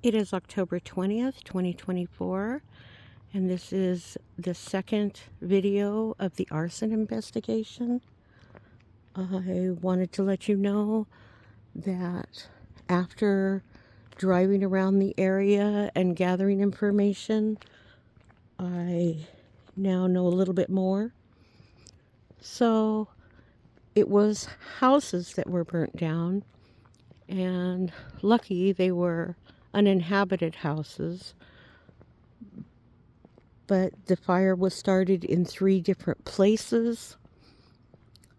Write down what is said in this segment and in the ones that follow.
It is October 20th, 2024, and this is the second video of the arson investigation. I wanted to let you know that after driving around the area and gathering information, I now know a little bit more. So it was houses that were burnt down, and lucky they were uninhabited houses. But the fire was started in 3 different places,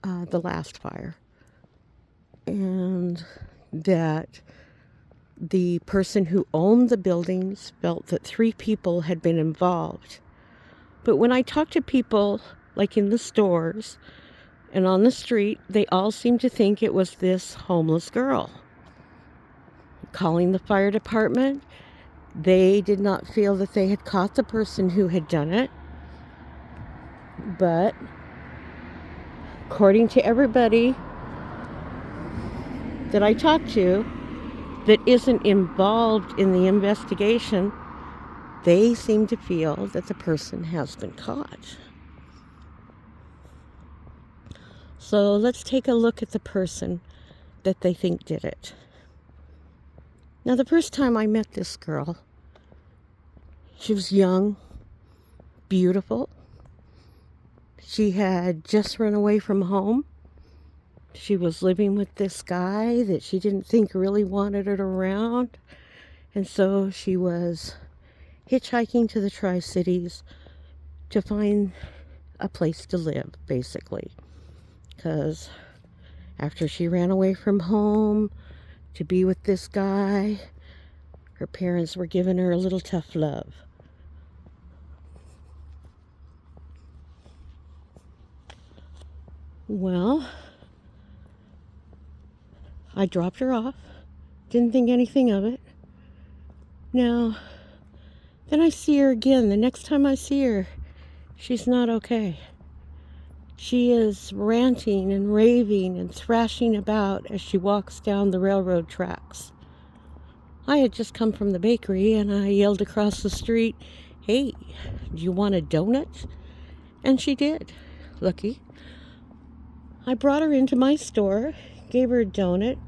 the last fire. And that the person who owned the buildings felt that 3 people had been involved. But when I talked to people, like in the stores and on the street, they all seemed to think it was this homeless girl. Calling the fire department, they did not feel that they had caught the person who had done it. But according to everybody that I talked to that isn't involved in the investigation, they seem to feel that the person has been caught. So let's take a look at the person that they think did it. Now, the first time I met this girl, she was young, beautiful. She had just run away from home. She was living with this guy that she didn't think really wanted her around. And so she was hitchhiking to the Tri-Cities to find a place to live, basically. Because after she ran away from home to be with this guy, her parents were giving her a little tough love. Well, I dropped her off. Didn't think anything of it. Now, then I see her again. The next time I see her, she's not okay. She is ranting and raving and thrashing about as she walks down the railroad tracks. I had just come from the bakery and I yelled across the street, "Hey, do you want a donut?" And she did. Lucky. I brought her into my store, gave her a donut,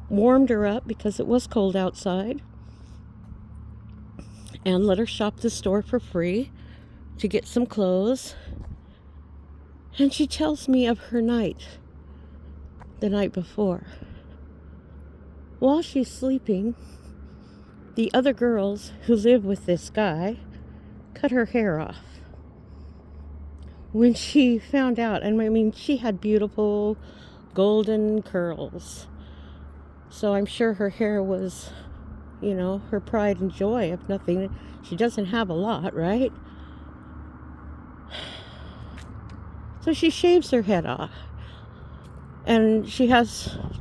warmed her up because it was cold outside, and let her shop the store for free to get some clothes. And she tells me of her night, the night before. While she's sleeping, the other girls who live with this guy cut her hair off. When she found out, and I mean, she had beautiful golden curls. So I'm sure her hair was, her pride and joy, if nothing. She doesn't have a lot, right? So she shaves her head off. And she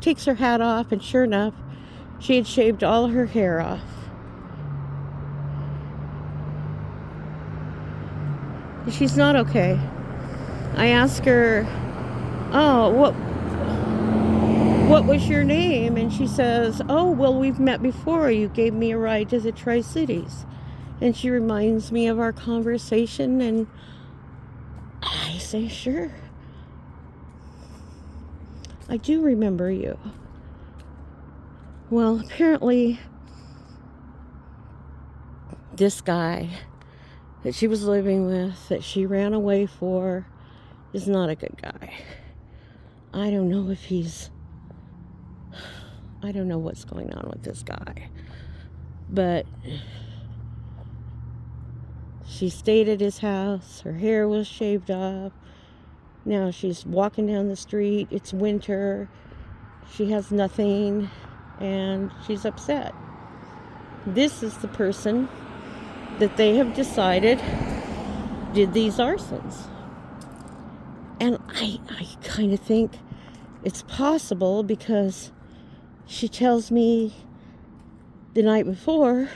takes her hat off, and sure enough, she had shaved all her hair off. She's not okay. I asked her, "Oh, what was your name?" And she says, "Oh, well, we've met before. You gave me a ride to the Tri-Cities." And she reminds me of our conversation, and I say, "Sure. I do remember you." Well, apparently, this guy that she was living with, that she ran away for, is not a good guy. I don't know what's going on with this guy. But she stayed at his house. Her hair was shaved off. Now she's walking down the street. It's winter. She has nothing, and she's upset. This is the person that they have decided did these arsons. And I kind of think it's possible because she tells me the night before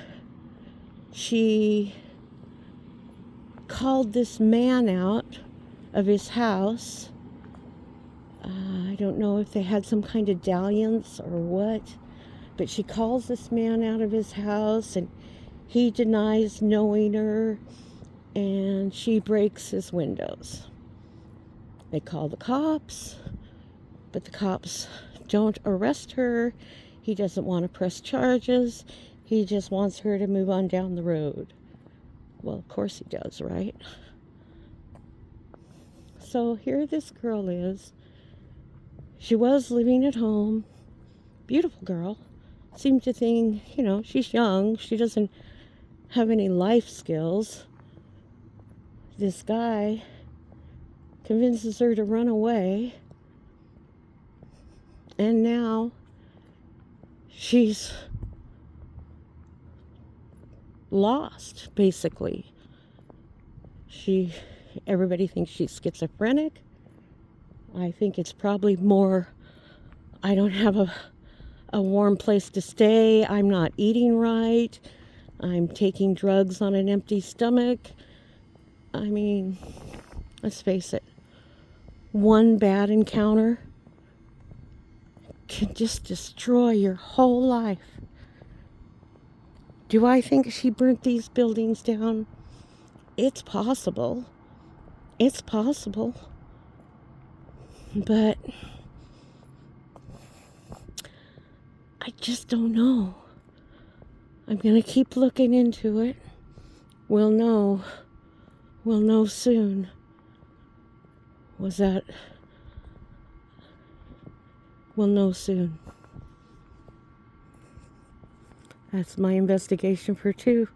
she called this man out of his house. I don't know if they had some kind of dalliance or what, But she calls this man out of his house, and he denies knowing her, and she breaks his windows. They call the cops, but the cops don't arrest her. He doesn't want to press charges. He just wants her to move on down the road. Well, of course he does, right? So here this girl is. She was living at home. Beautiful girl. Seemed to think, she's young. She doesn't have any life skills. This guy convinces her to run away. And now she's lost, basically. Everybody thinks she's schizophrenic. I think it's probably more, I don't have a warm place to stay. I'm not eating right. I'm taking drugs on an empty stomach. I mean, let's face it. One bad encounter can just destroy your whole life. Do I think she burnt these buildings down? It's possible. It's possible. But I just don't know. I'm going to keep looking into it. We'll know. We'll know soon. We'll know soon. That's my investigation for 2.